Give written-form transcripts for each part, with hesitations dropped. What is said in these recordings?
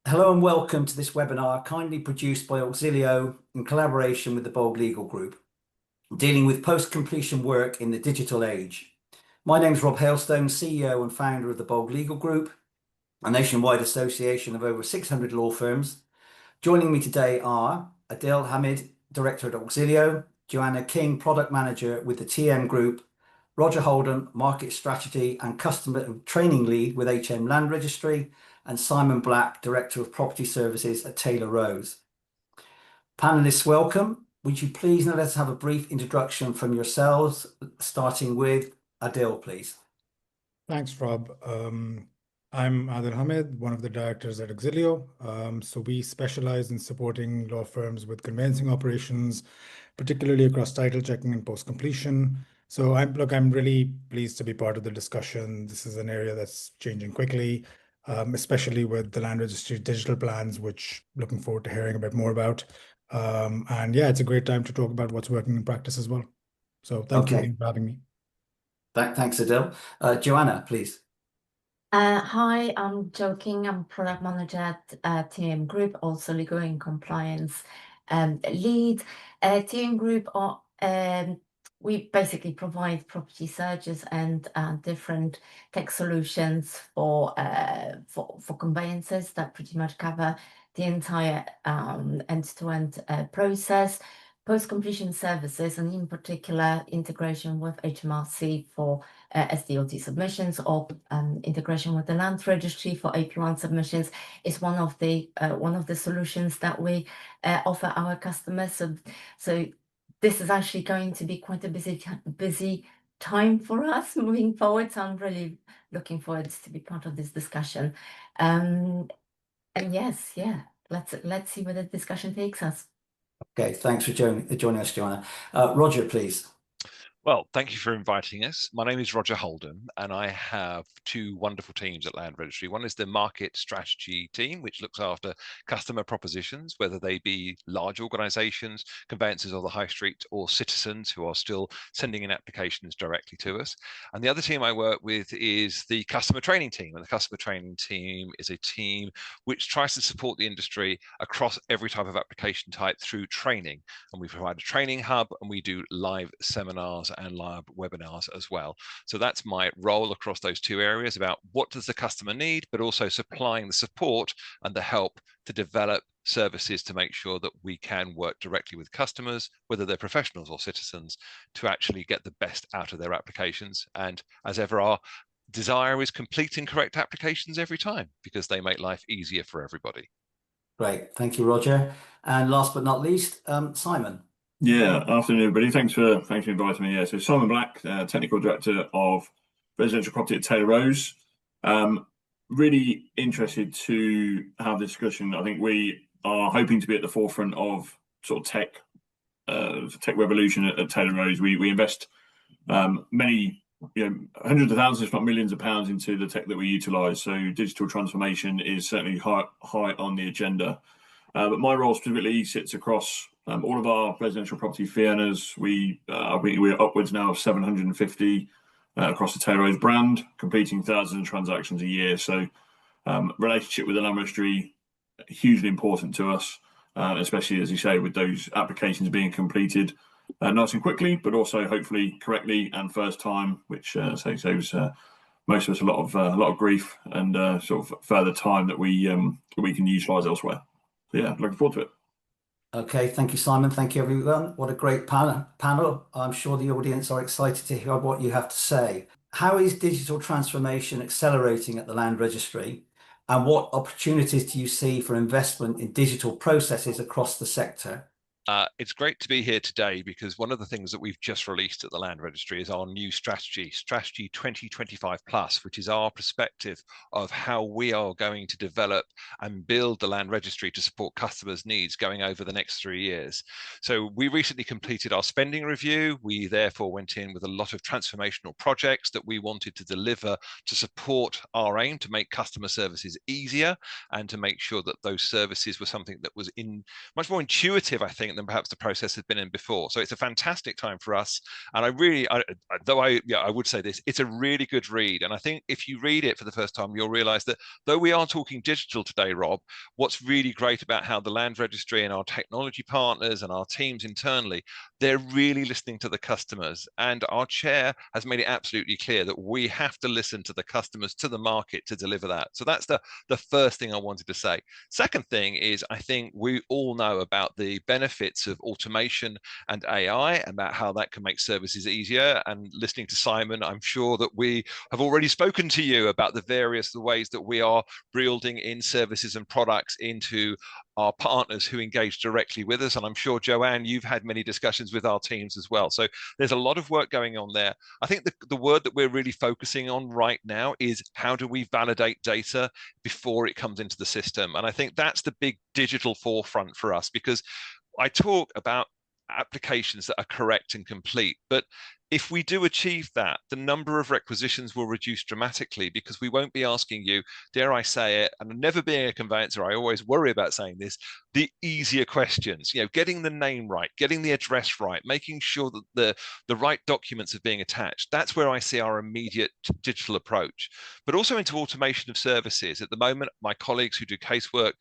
Hello and welcome to this webinar kindly produced by Auxilio in collaboration with the Bold Legal Group, dealing with post-completion work in the digital age. My name is Rob Hailstone, CEO and founder of the Bold Legal Group, a nationwide association of over 600 law firms. Joining me today are Adil Hamid, Director at Auxilio, Joanna King, Product Manager with the TM Group, Roger Holden, Market Strategy and Customer Training Lead with HM Land Registry, and Simon Black, Director of Property Services at Taylor Rose. Panelists, welcome. Would you please now let's have a brief introduction from yourselves, starting with Adil, please. Thanks, Rob. I'm Adil Hamid, one of the directors at Auxilio. So we specialize in supporting law firms with conveyancing operations, particularly across title checking and post-completion. So I'm really pleased to be part of the discussion. This is an area that's changing quickly, especially with the Land Registry digital plans, which looking forward to hearing a bit more about. And yeah, it's a great time to talk about what's working in practice as well. So thank you for having me. Thanks, Adil. Joanna, please. Hi, I'm Jo King. I'm Product Manager at TM Group, also Legal and Compliance Lead. TM Group, we basically provide property searches and different tech solutions for conveyances that pretty much cover the entire end-to-end process. Post-completion services, and in particular integration with HMRC for SDLT submissions or integration with the Land Registry for AP1 submissions is one of the solutions that we offer our customers. So this is actually going to be quite a busy time for us moving forward. So I'm really looking forward to be part of this discussion. And yes, let's see where the discussion takes us. Okay, thanks for joining us, Joanna. Roger, please. Well, thank you for inviting us. My name is Roger Holden, and I have two wonderful teams at Land Registry. One is the market strategy team, which looks after customer propositions, whether they be large organizations, conveyancers of the high street, or citizens who are still sending in applications directly to us. And the other team I work with is the customer training team. And the customer training team is a team which tries to support the industry across every type of application type through training. And we provide a training hub, and we do live seminars and live webinars as well. So that's my role across those two areas about what does the customer need, but also supplying the support and the help to develop services to make sure that we can work directly with customers, whether they're professionals or citizens, to actually get the best out of their applications. And as ever, our desire is completing correct applications every time because they make life easier for everybody. Great, thank you, Roger. And last but not least, Simon. Yeah, afternoon, everybody. Thanks for inviting me. Yeah, so Simon Black, Technical Director of Residential Property at Taylor Rose. Really interested to have this discussion. I think we are hoping to be at the forefront of sort of tech revolution at Taylor Rose. We invest many, hundreds of thousands, if not millions of pounds into the tech that we utilise. So digital transformation is certainly high on the agenda. But my role specifically sits across all of our residential property fee earners. We're upwards now of 750 across the Taylor Rose brand, completing thousands of transactions a year. So relationship with the Land Registry, hugely important to us, especially, as you say, with those applications being completed nice and quickly, but also hopefully correctly and first time, which saves most of us a lot of grief and sort of further time that we can utilise elsewhere. So yeah, looking forward to it. Okay, thank you, Simon. Thank you, everyone. What a great panel. I'm sure the audience are excited to hear what you have to say. How is digital transformation accelerating at the Land Registry? And what opportunities do you see for investment in digital processes across the sector? It's great to be here today because one of the things that we've just released at the Land Registry is our new strategy 2025 plus, which is our perspective of how we are going to develop and build the Land Registry to support customers' needs going over the next 3 years. So we recently completed our spending review. We therefore went in with a lot of transformational projects that we wanted to deliver to support our aim to make customer services easier and to make sure that those services were something that was much more intuitive, I think, everything than perhaps the process had been in before. So it's a fantastic time for us. And I would say this, it's a really good read. And I think if you read it for the first time, you'll realize that though we are talking digital today, Rob, what's really great about how the Land Registry and our technology partners and our teams internally, they're really listening to the customers. And our chair has made it absolutely clear that we have to listen to the customers, to the market to deliver that. So that's the first thing I wanted to say. Second thing is, I think we all know about the benefits of automation and AI, about how that can make services easier. And listening to Simon, I'm sure that we have already spoken to you about the various ways that we are building in services and products into our partners who engage directly with us. And I'm sure, Joanne, you've had many discussions with our teams as well. So there's a lot of work going on there. I think the word that we're really focusing on right now is how do we validate data before it comes into the system? And I think that's the big digital forefront for us, because I talk about applications that are correct and complete, but if we do achieve that, the number of requisitions will reduce dramatically, because we won't be asking you, dare I say it, and never being a conveyancer, I always worry about saying this, the easier questions, getting the name right, getting the address right, making sure that the right documents are being attached. That's where I see our immediate digital approach, but also into automation of services. At the moment, my colleagues who do casework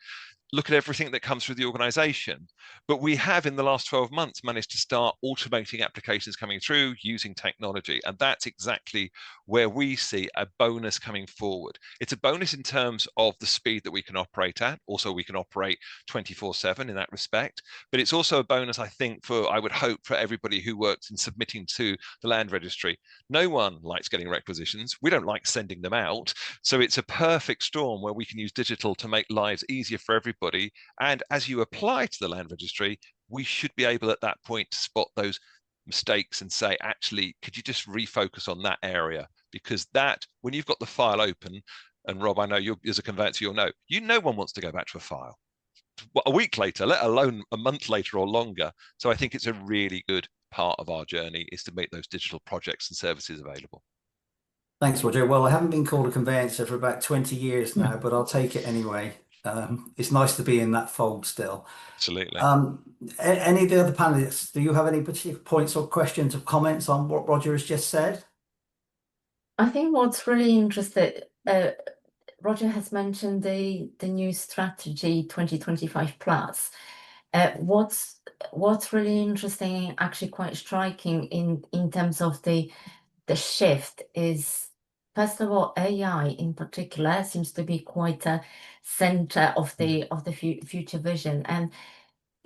look at everything that comes through the organization. But we have, in the last 12 months, managed to start automating applications coming through using technology. And that's exactly where we see a bonus coming forward. It's a bonus in terms of the speed that we can operate at. Also, we can operate 24/7 in that respect. But it's also a bonus, I think, I would hope, for everybody who works in submitting to the Land Registry. No one likes getting requisitions. We don't like sending them out. So it's a perfect storm where we can use digital to make lives easier for everybody. And as you apply to the Land Registry, we should be able at that point to spot those mistakes and say, actually, could you just refocus on that area? Because that, when you've got the file open, and Rob, I know you as a conveyancer, you'll know, no one wants to go back to a file a week later, let alone a month later or longer. So I think it's a really good part of our journey is to make those digital projects and services available. Thanks, Roger. Well, I haven't been called a conveyancer for about 20 years now, but I'll take it anyway. It's nice to be in that fold still. Absolutely. Any of the other panelists, do you have any particular points or questions or comments on what Roger has just said? I think what's really interesting, Roger has mentioned the new strategy 2025 plus. What's really interesting, actually quite striking in terms of the shift is, first of all, AI in particular seems to be quite a center of the future vision, and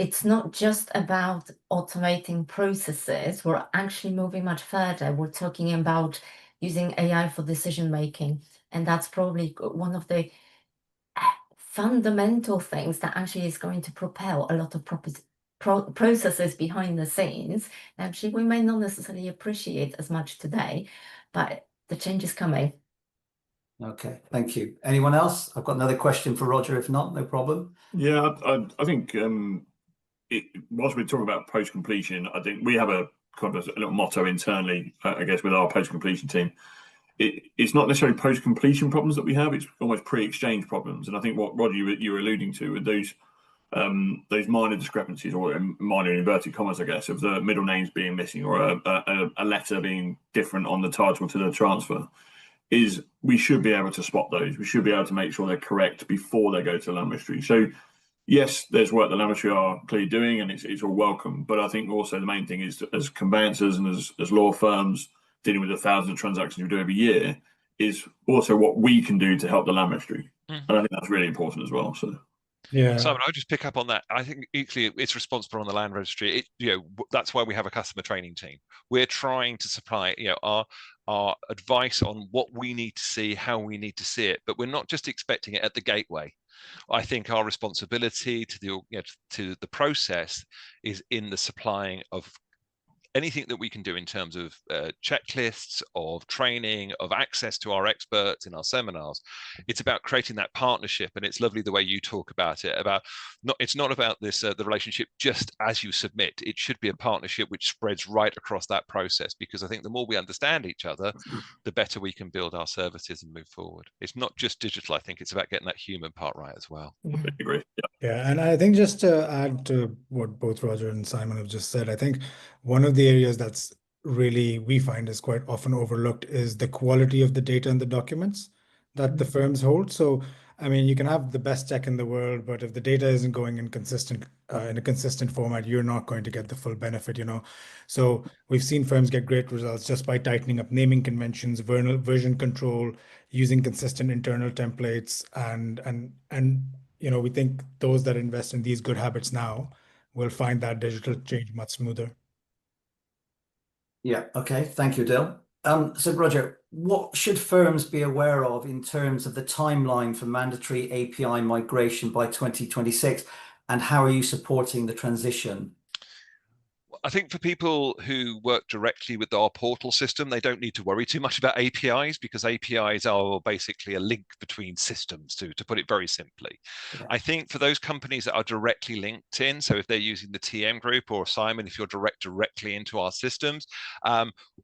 it's not just about automating processes. We're actually moving much further. We're talking about using AI for decision making, and that's probably one of the fundamental things that actually is going to propel a lot of processes behind the scenes. Actually, we may not necessarily appreciate as much today, but the change is coming. Okay, thank you. Anyone else? I've got another question for Roger. If not, no problem. Yeah, I think whilst we're talking about post-completion, I think we have a kind of a little motto internally, I guess, with our post-completion team. It's not necessarily post-completion problems that we have; it's almost pre-exchange problems. And I think what Roger you were alluding to with those minor discrepancies, or minor inverted commas, I guess, of the middle names being missing or a letter being different on the title to the transfer, is we should be able to spot those. We should be able to make sure they're correct before they go to the Land Registry. So yes, there's work the Land Registry are clearly doing, and it's all welcome. But I think also the main thing is, as conveyancers and as law firms dealing with 1,000 transactions we do every year, is also what we can do to help the Land Registry. And I think that's really important as well. So yeah, Simon, I'll just pick up on that. I think equally it's responsible on the Land Registry. That's why we have a customer training team. We're trying to supply, our advice on what we need to see, how we need to see it, but we're not just expecting it at the gateway. I think our responsibility to the process is in the supplying of anything that we can do in terms of checklists, of training, of access to our experts in our seminars, it's about creating that partnership. And it's lovely the way you talk about it, about it's not about this the relationship just as you submit. It should be a partnership which spreads right across that process, because I think the more we understand each other, the better we can build our services and move forward. It's not just digital. I think it's about getting that human part right as well. Yeah. I agree. Yeah, and I think just to add to what both Roger and Simon have just said, I think one of the areas that's really we find is quite often overlooked is the quality of the data and the documents that the firms hold. So, I mean, you can have the best tech in the world, but if the data isn't going in a consistent format, you're not going to get the full benefit, you know. So we've seen firms get great results just by tightening up naming conventions, version control, using consistent internal templates, and you know, we think those that invest in these good habits now will find that digital change much smoother. Yeah, okay. Thank you, Dill. So Roger, what should firms be aware of in terms of the timeline for mandatory API migration by 2026, and how are you supporting the transition? I think for people who work directly with our portal system, they don't need to worry too much about APIs, because APIs are basically a link between systems, to put it very simply. Yeah. I think for those companies that are directly linked in, so if they're using the TM group, or Simon, if you're directly into our systems,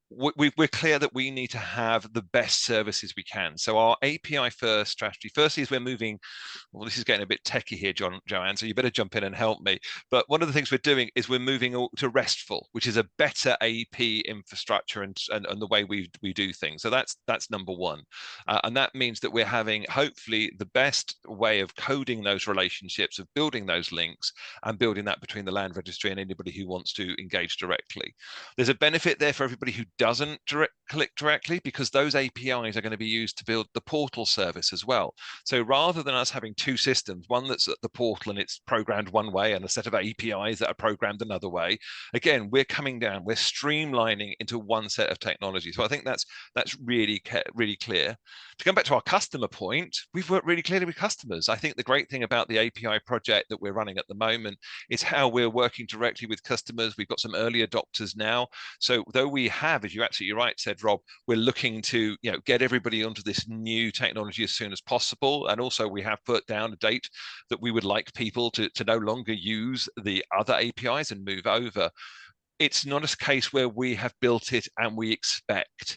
we're clear that we need to have the best services we can. So our API first strategy, firstly, is we're moving, well, this is getting a bit techie here, Joanne, so you better jump in and help me. But one of the things we're doing is we're moving to RESTful, which is a better AP infrastructure and the way we do things. So that's number one. And that means that we're having, hopefully, the best way of coding those relationships, of building those links, and building that between the land registry and anybody who wants to engage directly. There's a benefit there for everybody who doesn't click directly, because those APIs are going to be used to build the portal service as well. So rather than us having two systems, one that's at the portal and it's programmed one way, and a set of APIs that are programmed another way, again, we're coming down, we're streamlining into one set of technology. So I think that's really clear. To come back to our customer point, we've worked really clearly with customers. I think the great thing about the API project that we're running at the moment is how we're working directly with customers. We've got some early adopters now. So though we have, as you absolutely right said, Rob, we're looking to get everybody onto this new technology as soon as possible. And also we have put down a date that we would like people to no longer use the other APIs and move over. It's not a case where we have built it and we expect.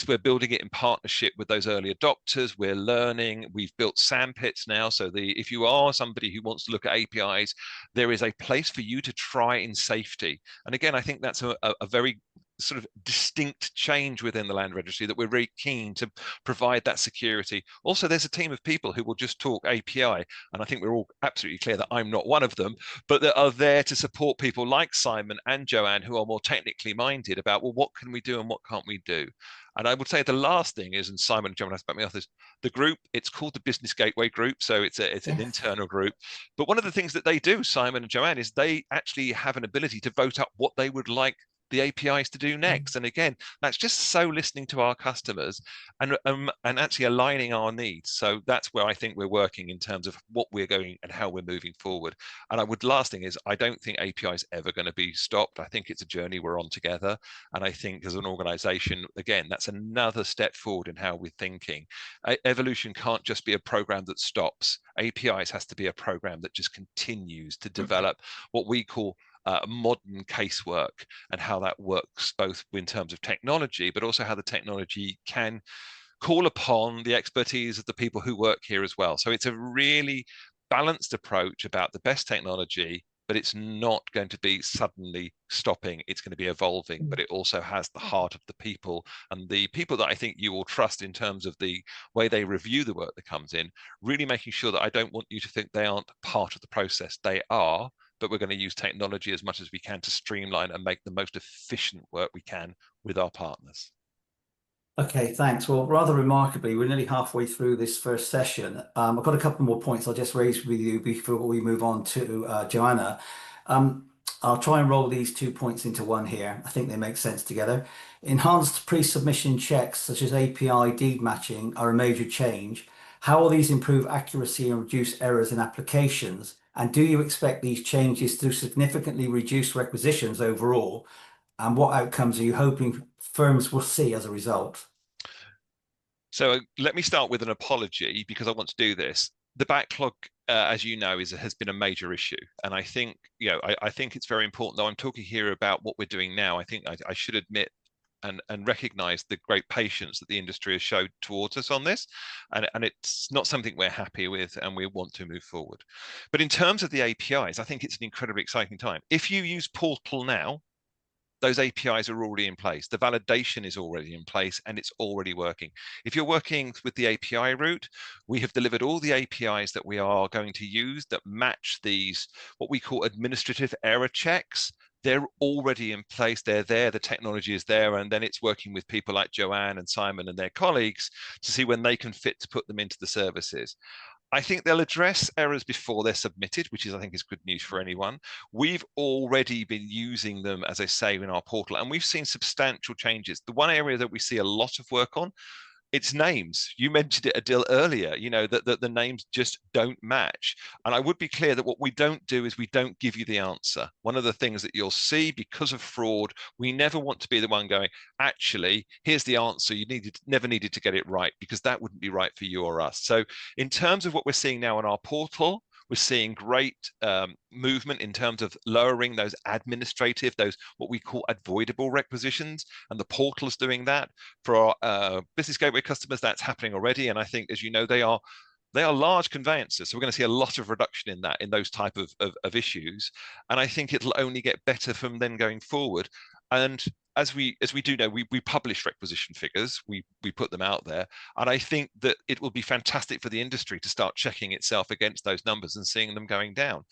We're building it in partnership with those early adopters. We're learning. We've built sandpits now. So if you are somebody who wants to look at APIs, there is a place for you to try in safety. And again, I think that's a very sort of distinct change within the land registry, that we're very keen to provide that security. Also, there's a team of people who will just talk API, and I think we're all absolutely clear that I'm not one of them, but that are there to support people like Simon and Joanne, who are more technically minded about, well, what can we do and what can't we do? And I would say the last thing is, and Simon and Joanne has backed me off this, the group, it's called the Business Gateway Group. So it's an internal group. But one of the things that they do, Simon and Joanne, is they actually have an ability to vote up what they would like the APIs to do next. And again, that's just so listening to our customers and actually aligning our needs. So that's where I think we're working in terms of what we're going and how we're moving forward. And last thing is, I don't think API is ever going to be stopped. I think it's a journey we're on together. And I think as an organization, again, that's another step forward in how we're thinking. Evolution can't just be a program that stops. APIs has to be a program that just continues to develop what we call modern casework, and how that works both in terms of technology, but also how the technology can call upon the expertise of the people who work here as well. So it's a really balanced approach about the best technology, but it's not going to be suddenly stopping. It's going to be evolving, but it also has the heart of the people, and the people that I think you will trust in terms of the way they review the work that comes in, really making sure that I don't want you to think they aren't part of the process. They are, but we're going to use technology as much as we can to streamline and make the most efficient work we can with our partners. Okay, thanks. Well, rather remarkably, we're nearly halfway through this first session. I've got a couple more points I'll just raise with you before we move on to Joanna. I'll try and roll these 2 points into one here. I think they make sense together. Enhanced pre-submission checks, such as API deed matching, are a major change. How will these improve accuracy and reduce errors in applications? And do you expect these changes to significantly reduce requisitions overall? and what outcomes are you hoping firms will see as a result? So let me start with an apology because I want to do this. The backlog, as you know, has been a major issue, and I think I think it's very important. Though I'm talking here about what we're doing now, I think I should admit and recognize the great patience that the industry has showed towards us on this, and it's not something we're happy with, and we want to move forward. But in terms of the APIs, I think it's an incredibly exciting time. If you use Portal now, those APIs are already in place. The validation is already in place and it's already working. If you're working with the API route, we have delivered all the APIs that we are going to use that match these, what we call administrative error checks. They're already in place. They're there. The technology is there. And then it's working with people like Joanne and Simon and their colleagues to see when they can fit to put them into the services. I think they'll address errors before they're submitted, which I think is good news for anyone. We've already been using them, as I say, in our portal, and we've seen substantial changes. The one area that we see a lot of work on, it's names. You mentioned it, Adil, earlier, that the names just don't match. And I would be clear that what we don't do is we don't give you the answer. One of the things that you'll see because of fraud, we never want to be the one going, actually, here's the answer. You never needed to get it right, because that wouldn't be right for you or us. So in terms of what we're seeing now on our portal, we're seeing great movement in terms of lowering those administrative, those what we call avoidable requisitions, and the portal is doing that. For our business gateway customers, that's happening already, and I think, as you know, they are large conveyancers, so we're going to see a lot of reduction in those type of issues, and I think it'll only get better from then going forward. And as we do know, we publish requisition figures, we put them out there, and I think that it will be fantastic for the industry to start checking itself against those numbers and seeing them going down.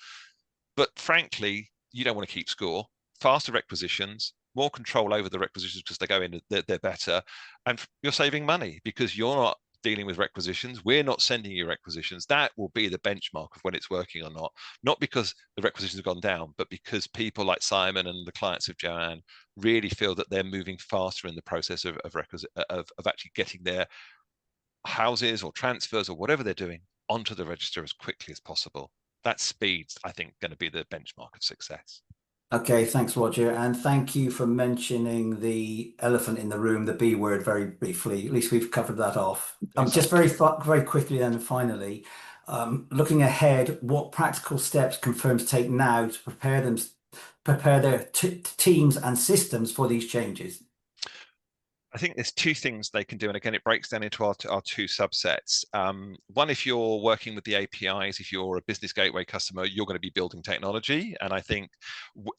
But frankly, you don't want to keep score. Faster requisitions, more control over the requisitions because they go in, they're better, and you're saving money because you're not dealing with requisitions. We're not sending you requisitions. That will be the benchmark of when it's working or not because the requisitions have gone down, but because people like Simon and the clients of Joanne really feel that they're moving faster in the process of actually getting their houses or transfers or whatever they're doing onto the register as quickly as possible. That speed's, I think, going to be the benchmark of success. Okay, thanks, Roger. And thank you for mentioning the elephant in the room, the B word, very briefly. At least we've covered that off. Just very quickly then, finally, looking ahead, what practical steps can firms take now to prepare their teams and systems for these changes? I think there's two things they can do, and again, it breaks down into our two subsets. One, if you're working with the APIs, if you're a business gateway customer, you're going to be building technology. And I think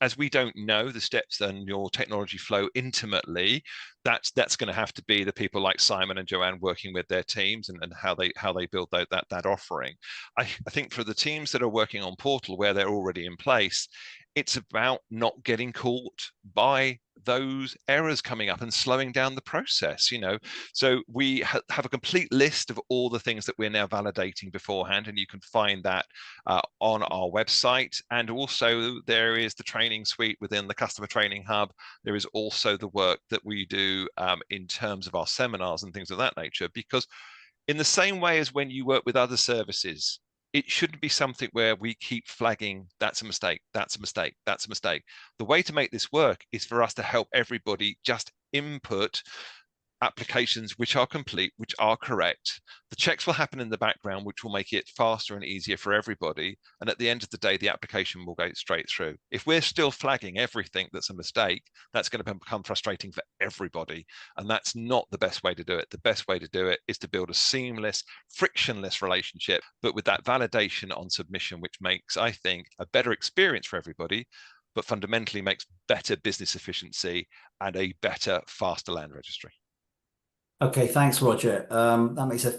as we don't know the steps and your technology flow intimately, that's going to have to be the people like Simon and Joanne working with their teams and how they build that offering. I think for the teams that are working on Portal where they're already in place, it's about not getting caught by those errors coming up and slowing down the process. So we have a complete list of all the things that we're now validating beforehand, and you can find that on our website. And also there is the training suite within the customer training hub. There is also the work that we do in terms of our seminars and things of that nature, because in the same way as when you work with other services, it shouldn't be something where we keep flagging, that's a mistake, that's a mistake, that's a mistake. The way to make this work is for us to help everybody just input applications which are complete, which are correct. The checks will happen in the background, which will make it faster and easier for everybody. And at the end of the day, the application will go straight through. If we're still flagging everything that's a mistake, that's going to become frustrating for everybody. And that's not the best way to do it. The best way to do it is to build a seamless, frictionless relationship, but with that validation on submission, which makes, I think, a better experience for everybody, but fundamentally makes better business efficiency and a better, faster land registry. Okay, thanks, Roger. That makes a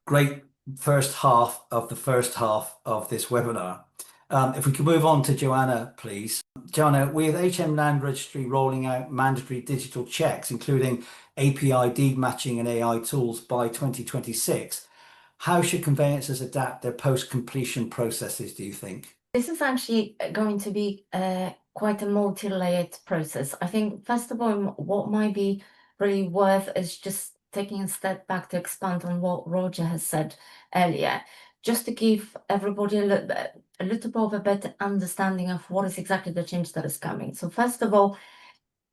great first half of this webinar. If we could move on to Joanna, please. Joanna, with HM Land Registry rolling out mandatory digital checks, including API deed matching and AI tools by 2026, how should conveyancers adapt their post-completion processes, do you think? This is actually going to be quite a multi-layered process. I think, first of all, what might be really worth is just taking a step back to expand on what Roger has said earlier, just to give everybody a little bit of a better understanding of what is exactly the change that is coming. So first of all,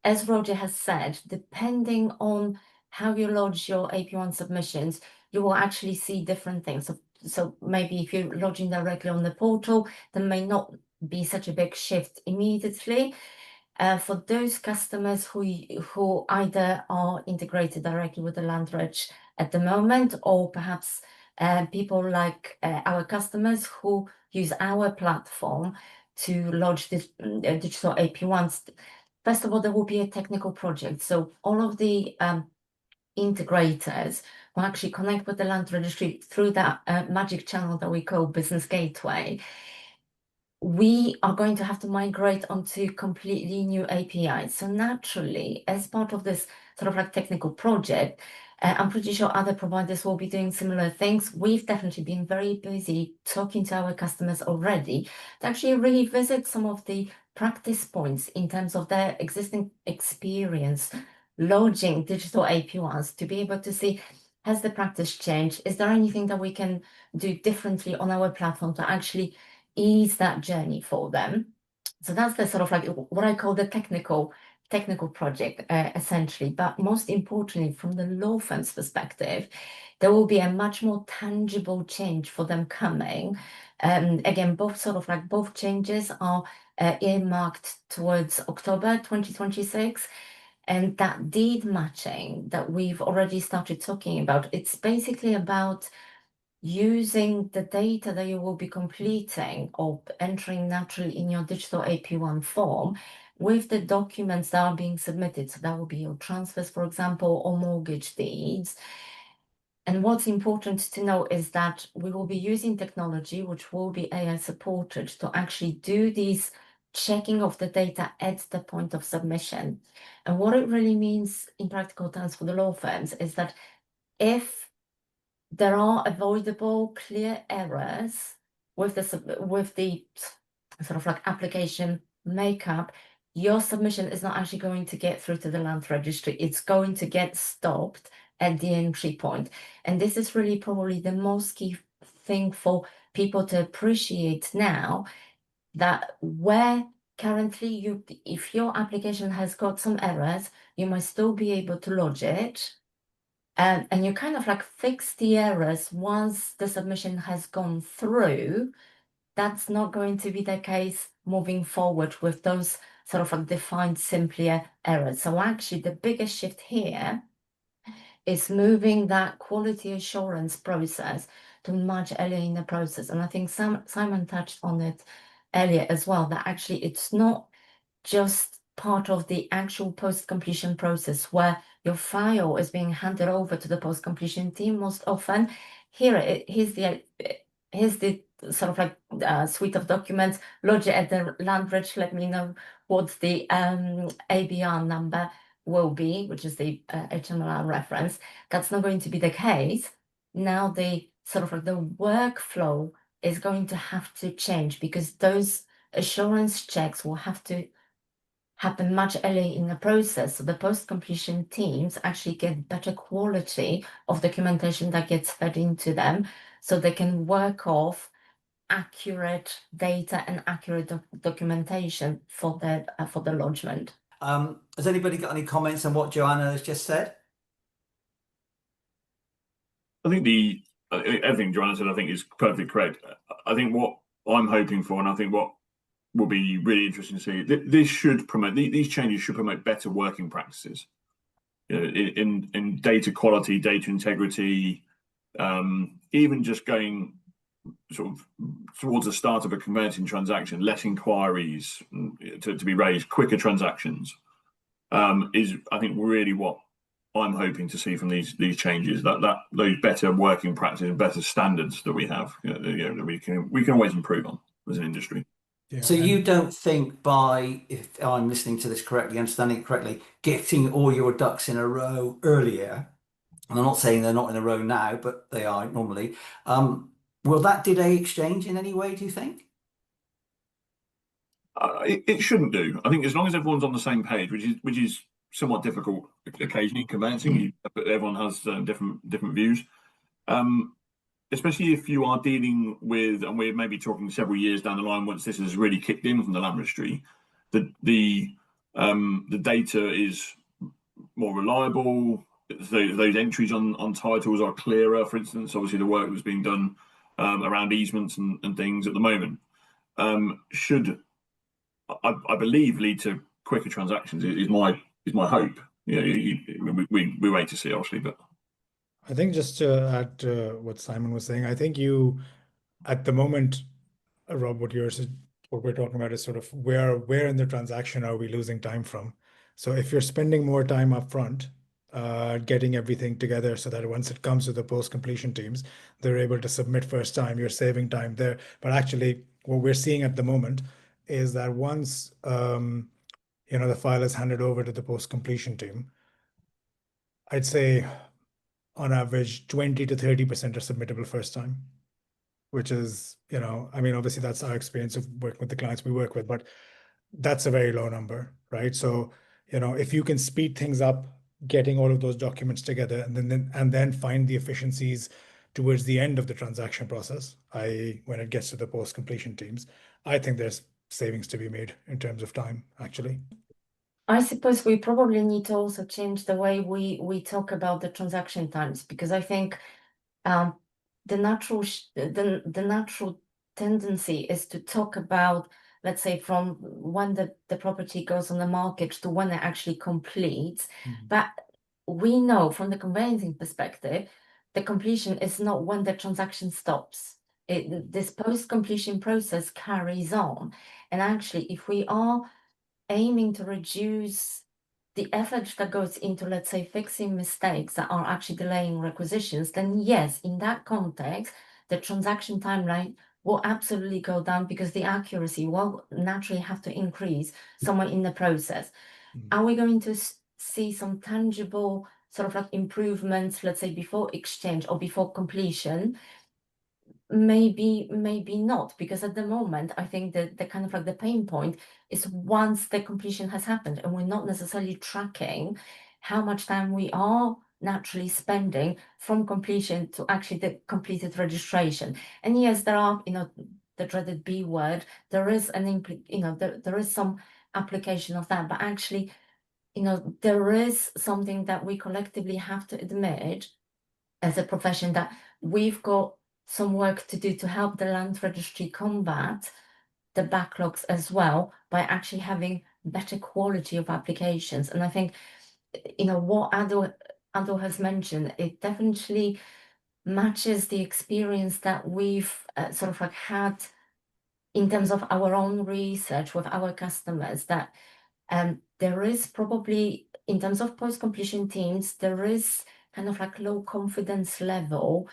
as Roger has said, depending on how you lodge your AP1 submissions, you will actually see different things. So maybe if you're lodging directly on the portal, there may not be such a big shift immediately. For those customers who either are integrated directly with the Land Reg at the moment, or perhaps people like our customers who use our platform to lodge this digital AP1s. First of all, there will be a technical project. So all of the integrators will actually connect with the Land Registry through that magic channel that we call Business Gateway. We are going to have to migrate onto completely new APIs. So naturally, as part of this sort of like technical project, I'm pretty sure other providers will be doing similar things. We've definitely been very busy talking to our customers already to actually revisit some of the practice points in terms of their existing experience lodging digital AP1s, to be able to see, has the practice changed? Is there anything that we can do differently on our platform to actually ease that journey for them? So that's the sort of like what I call the technical project, essentially. But most importantly, from the law firm's perspective, there will be a much more tangible change for them coming. Again, both changes are earmarked towards October 2026. And that deed matching that we've already started talking about, it's basically about using the data that you will be completing or entering naturally in your digital AP1 form with the documents that are being submitted. So that will be your transfers, for example, or mortgage deeds. And what's important to know is that we will be using technology, which will be AI supported, to actually do these checking of the data at the point of submission. And what it really means in practical terms for the law firms is that if there are avoidable clear errors with the sort of like application makeup, your submission is not actually going to get through to the Land Registry. It's going to get stopped at the entry point. And this is really probably the most key thing for people to appreciate now, that where currently if your application has got some errors, you must still be able to lodge it. And you kind of like fix the errors once the submission has gone through. That's not going to be the case moving forward with those sort of like defined simpler errors. So actually the biggest shift here is moving that quality assurance process to much earlier in the process. And I think Simon touched on it earlier as well, that actually it's not just part of the actual post-completion process where your file is being handed over to the post-completion team most often. Here's the sort of like suite of documents, lodge it at the Land Reg, let me know what the ABR number will be, which is the HM reference. That's not going to be the case. Now the sort of like the workflow is going to have to change, because those assurance checks will have to happen much earlier in the process. So the post-completion teams actually get better quality of documentation that gets fed into them, so they can work off accurate data and accurate documentation for the lodgement. Has anybody got any comments on what Joanna has just said? I think everything Joanna said, I think, is perfectly correct. I think what I'm hoping for, and I think what will be really interesting to see, this should promote, these changes should promote better working practices, you know, in data quality, data integrity, even just going sort of towards the start of a conveyancing transaction, less inquiries to be raised, quicker transactions, is, I think, really what I'm hoping to see from these changes, that those better working practices and better standards that we have, you know, that we can always improve on as an industry. Yeah, So you don't think by, if I'm listening to this correctly, understanding it correctly, getting all your ducks in a row earlier, and I'm not saying they're not in a row now, but they are normally, will that delay exchange in any way, do you think? It shouldn't do. I think as long as everyone's on the same page, which is somewhat difficult occasionally in conveyancing, but everyone has different views. Especially if you are dealing with, and we're maybe talking several years down the line once this has really kicked in from the Land Registry, the the data is more reliable. Those entries on titles are clearer. For instance, obviously the work that's being done around easements and things at the moment should, I believe, lead to quicker transactions. Is my hope. We wait to see, obviously, but I think just to add to what Simon was saying, I think you, at the moment, Rob, what we're talking about is sort of where in the transaction are we losing time from? So if you're spending more time up front, getting everything together so that once it comes to the post-completion teams, they're able to submit first time, you're saving time there. But actually, what we're seeing at the moment is that once the file is handed over to the post-completion team, I'd say on average 20 to 30% are submittable first time, which is, I mean, obviously that's our experience of working with the clients we work with, but that's a very low number, right? So, if you can speed things up, getting all of those documents together and then find the efficiencies towards the end of the transaction process, i.e. when it gets to the post-completion teams, I think there's savings to be made in terms of time, actually. I suppose we probably need to also change the way we talk about the transaction times, because I think the natural tendency is to talk about, let's say, from when the property goes on the market to when it actually completes. But we know from the conveyancing perspective, the completion is not when the transaction stops. This post-completion process carries on. And actually, if we are aiming to reduce the effort that goes into, let's say, fixing mistakes that are actually delaying requisitions, then yes, in that context, the transaction timeline will absolutely go down because the accuracy will naturally have to increase somewhere in the process. Are we going to see some tangible sort of like improvements, let's say, before exchange or before completion? Maybe not, because at the moment I think that the kind of like the pain point is once the completion has happened and we're not necessarily tracking how much time we are naturally spending from completion to actually the completed registration. And yes, there are, the dreaded B word, there is there is some application of that, but actually, there is something that we collectively have to admit as a profession, that we've got some work to do to help the land registry combat the backlogs as well by actually having better quality of applications. And I think, what Ado has mentioned, it definitely matches the experience that we've sort of like had in terms of our own research with our customers, that there is probably, in terms of post-completion teams, there is kind of like low confidence level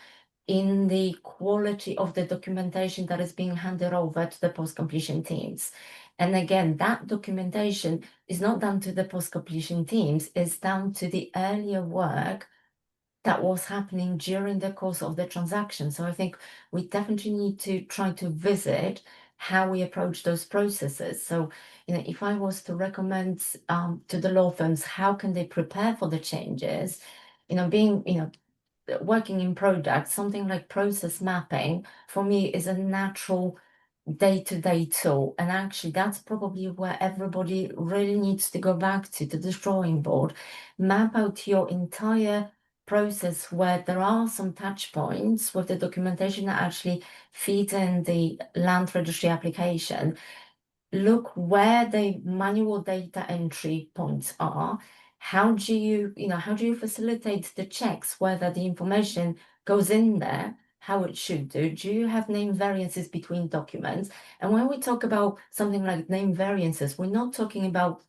in the quality of the documentation that is being handed over to the post-completion teams. And again, that documentation is not down to the post-completion teams, it's down to the earlier work that was happening during the course of the transaction. So I think we definitely need to try to visit how we approach those processes. So, if I was to recommend to the law firms, how can they prepare for the changes, working in products, something like process mapping for me is a natural day-to-day tool. And actually that's probably where everybody really needs to go back to the drawing board, map out your entire process where there are some touch points with the documentation that actually feeds in the land registry application. Look where the manual data entry points are. How do you facilitate the checks whether the information goes in there how it should do? Do you have name variances between documents? And when we talk about something like name variances, we're not talking about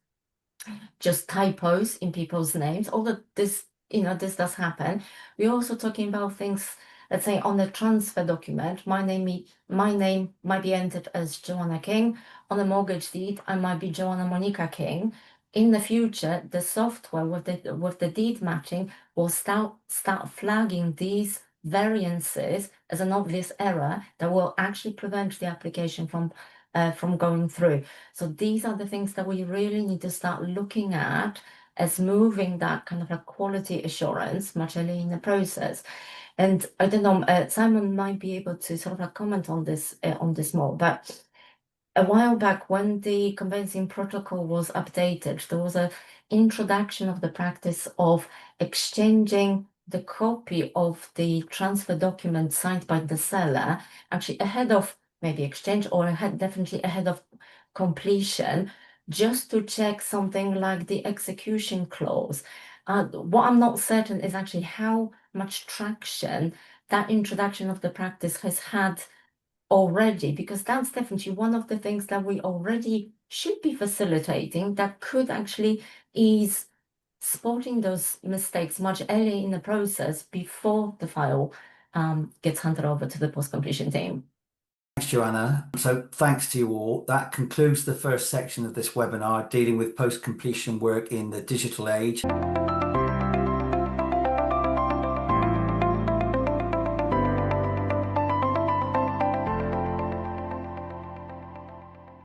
just typos in people's names, although this does happen. We're also talking about things, let's say on the transfer document, my name might be entered as Joanna King. On the mortgage deed, I might be Joanna Monica King. In the future, the software with the deed matching will start flagging these variances as an obvious error that will actually prevent the application from going through. So these are the things that we really need to start looking at as moving that kind of a quality assurance much earlier in the process. And I don't know, Simon might be able to sort of comment on this more, but a while back when the conveyancing protocol was updated, there was an introduction of the practice of exchanging the copy of the transfer document signed by the seller actually ahead of maybe exchange or definitely ahead of completion, just to check something like the execution clause. What I'm not certain is actually how much traction that introduction of the practice has had already, because that's definitely one of the things that we already should be facilitating that could actually ease spotting those mistakes much earlier in the process before the file gets handed over to the post-completion team. Thanks, Joanna. So thanks to you all. That concludes the first section of this webinar dealing with post-completion work in the digital age.